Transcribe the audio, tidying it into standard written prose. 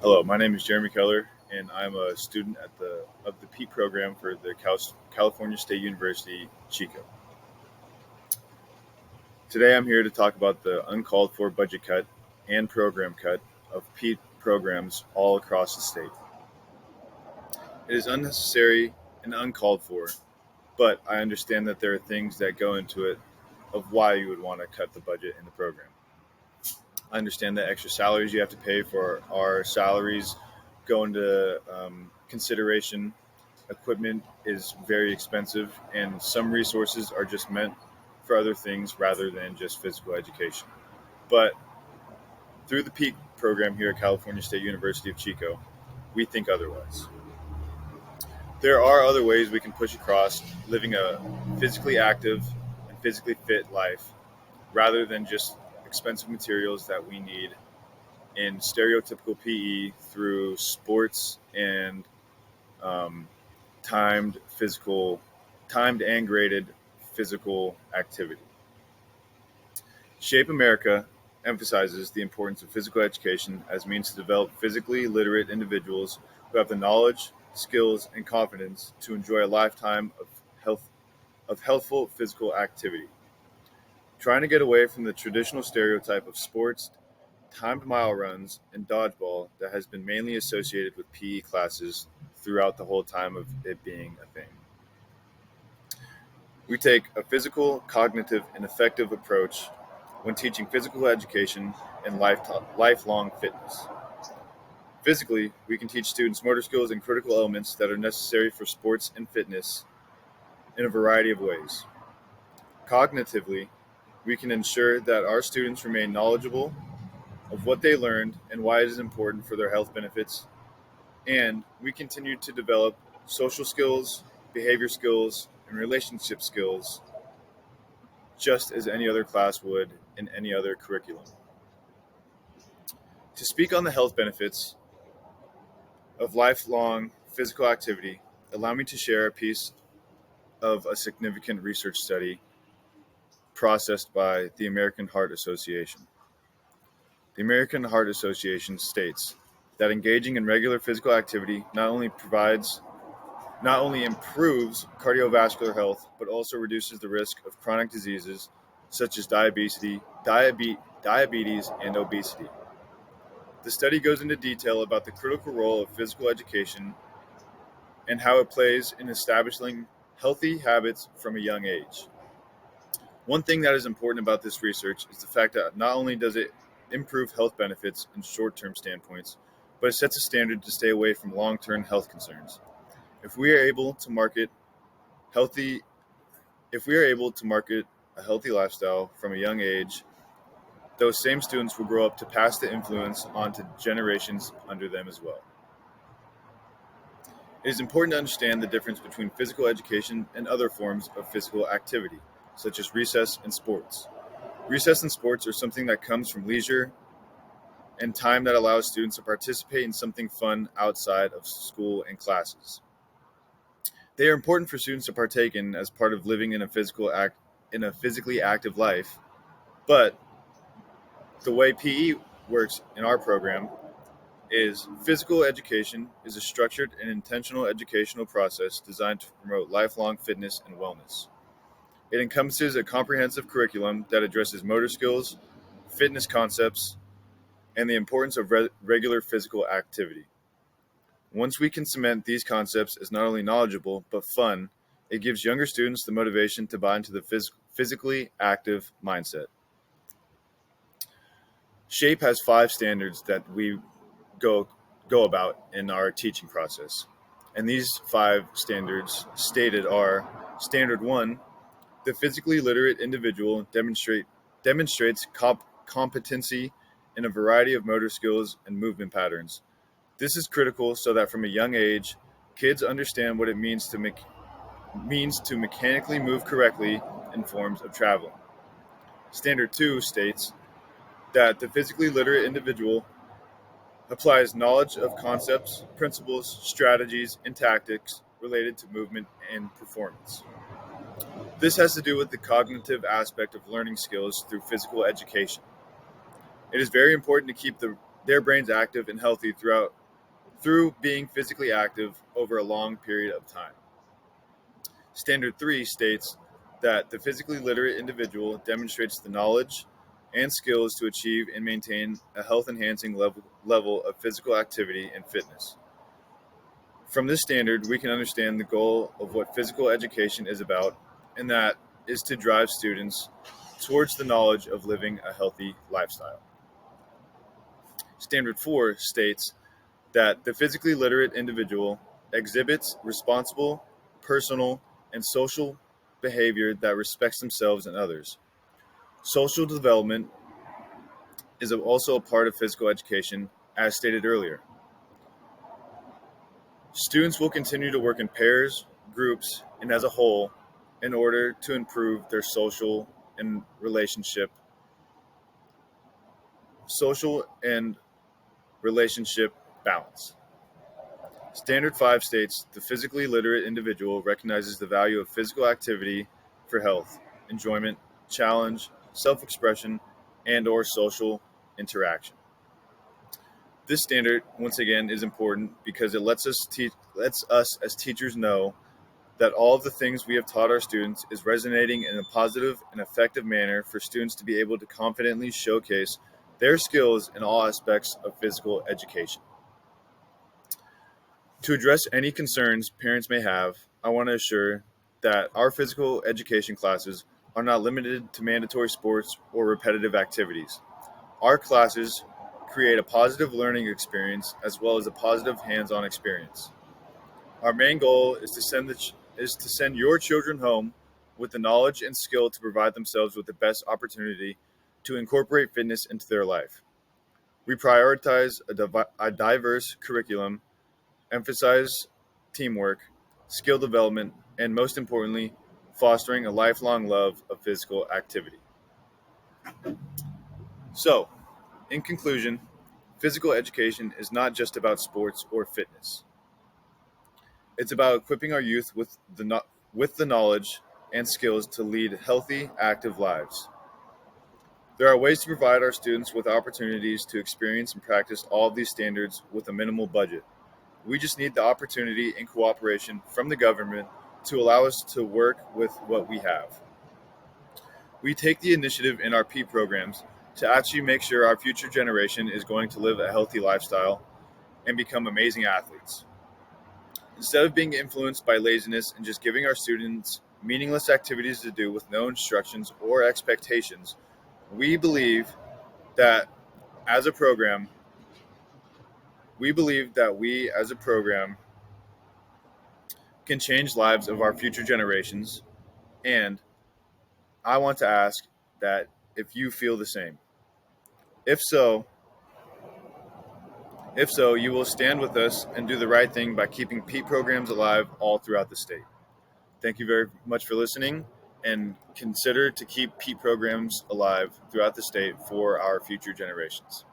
Hello, my name is Jeremy Keller, and I'm a student at the PETE program for the California State University, Chico. Today, I'm here to talk about the uncalled for budget cut and program cut of PETE programs all across the state. It is unnecessary and uncalled for, but I understand that there are things that go into it of why you would want to cut the budget in the program. I understand that extra salaries you have to pay for our salaries go into consideration. Equipment is very expensive, and some resources are just meant for other things rather than just physical education. But through the PEAK program here at California State University of Chico, we think otherwise. There are other ways we can push across living a physically active and physically fit life rather than just expensive materials that we need in stereotypical PE through sports and um, timed physical, timed and graded physical activity. Shape America emphasizes the importance of physical education as a means to develop physically literate individuals who have the knowledge, skills, and confidence to enjoy a lifetime of healthful physical activity. Trying to get away from the traditional stereotype of sports, timed mile runs, and dodgeball that has been mainly associated with PE classes throughout the whole time of it being a thing. We take a physical, cognitive, and effective approach when teaching physical education and lifelong fitness. Physically, we can teach students motor skills and critical elements that are necessary for sports and fitness in a variety of ways. Cognitively, we can ensure that our students remain knowledgeable of what they learned and why it is important for their health benefits, and we continue to develop social skills, behavior skills, and relationship skills just as any other class would in any other curriculum. To speak on the health benefits of lifelong physical activity, allow me to share a piece of a significant research study processed by the American Heart Association. The American Heart Association states that engaging in regular physical activity not only improves cardiovascular health, but also reduces the risk of chronic diseases such as diabetes and obesity. The study goes into detail about the critical role of physical education and how it plays in establishing healthy habits from a young age. One thing that is important about this research is the fact that not only does it improve health benefits in short-term standpoints, but it sets a standard to stay away from long-term health concerns. If we are able to market healthy if we are able to market a healthy lifestyle from a young age, those same students will grow up to pass the influence on to generations under them as well. It is important to understand the difference between physical education and other forms of physical activity, such as recess and sports. Recess and sports are something that comes from leisure and time that allows students to participate in something fun outside of school and classes. They are important for students to partake in as part of living in a physically active life, but the way PE works in our program is physical education is a structured and intentional educational process designed to promote lifelong fitness and wellness. It encompasses a comprehensive curriculum that addresses motor skills, fitness concepts, and the importance of regular physical activity. Once we can cement these concepts as not only knowledgeable but fun, it gives younger students the motivation to buy into the physically active mindset. SHAPE has 5 standards that we go go about in our teaching process. And these 5 standards stated are: Standard 1, the physically literate individual demonstrates competency in a variety of motor skills and movement patterns. This is critical so that from a young age, kids understand what it means to mechanically move correctly in forms of travel. Standard 2 states that the physically literate individual applies knowledge of concepts, principles, strategies, and tactics related to movement and performance. This has to do with the cognitive aspect of learning skills through physical education. It is very important to keep their brains active and healthy through being physically active over a long period of time. Standard 3 states that the physically literate individual demonstrates the knowledge and skills to achieve and maintain a health-enhancing level of physical activity and fitness. From this standard, we can understand the goal of what physical education is about, and that is to drive students towards the knowledge of living a healthy lifestyle. Standard 4 states that the physically literate individual exhibits responsible, personal, and social behavior that respects themselves and others. Social development is also a part of physical education, as stated earlier. Students will continue to work in pairs, groups, and as a whole in order to improve their social and relationship balance. Standard 5 states the physically literate individual recognizes the value of physical activity for health, enjoyment, challenge, self-expression, and/or social interaction. This standard, once again, is important because it lets us as teachers know that all of the things we have taught our students is resonating in a positive and effective manner for students to be able to confidently showcase their skills in all aspects of physical education. To address any concerns parents may have, I want to assure that our physical education classes are not limited to mandatory sports or repetitive activities. Our classes create a positive learning experience as well as a positive hands-on experience. Our main goal is to send your children home with the knowledge and skill to provide themselves with the best opportunity to incorporate fitness into their life. We prioritize a diverse curriculum, emphasize teamwork, skill development, and most importantly, fostering a lifelong love of physical activity. So, in conclusion, physical education is not just about sports or fitness. It's about equipping our youth with the knowledge and skills to lead healthy, active lives. There are ways to provide our students with opportunities to experience and practice all of these standards with a minimal budget. We just need the opportunity and cooperation from the government to allow us to work with what we have. We take the initiative in our PETE programs to actually make sure our future generation is going to live a healthy lifestyle and become amazing athletes. Instead of being influenced by laziness and just giving our students meaningless activities to do with no instructions or expectations, we believe that as a program, we as a program can change lives of our future generations, and I want to ask that if you feel the same. If so, you will stand with us and do the right thing by keeping PETE programs alive all throughout the state. Thank you very much for listening, and consider to keep PETE programs alive throughout the state for our future generations.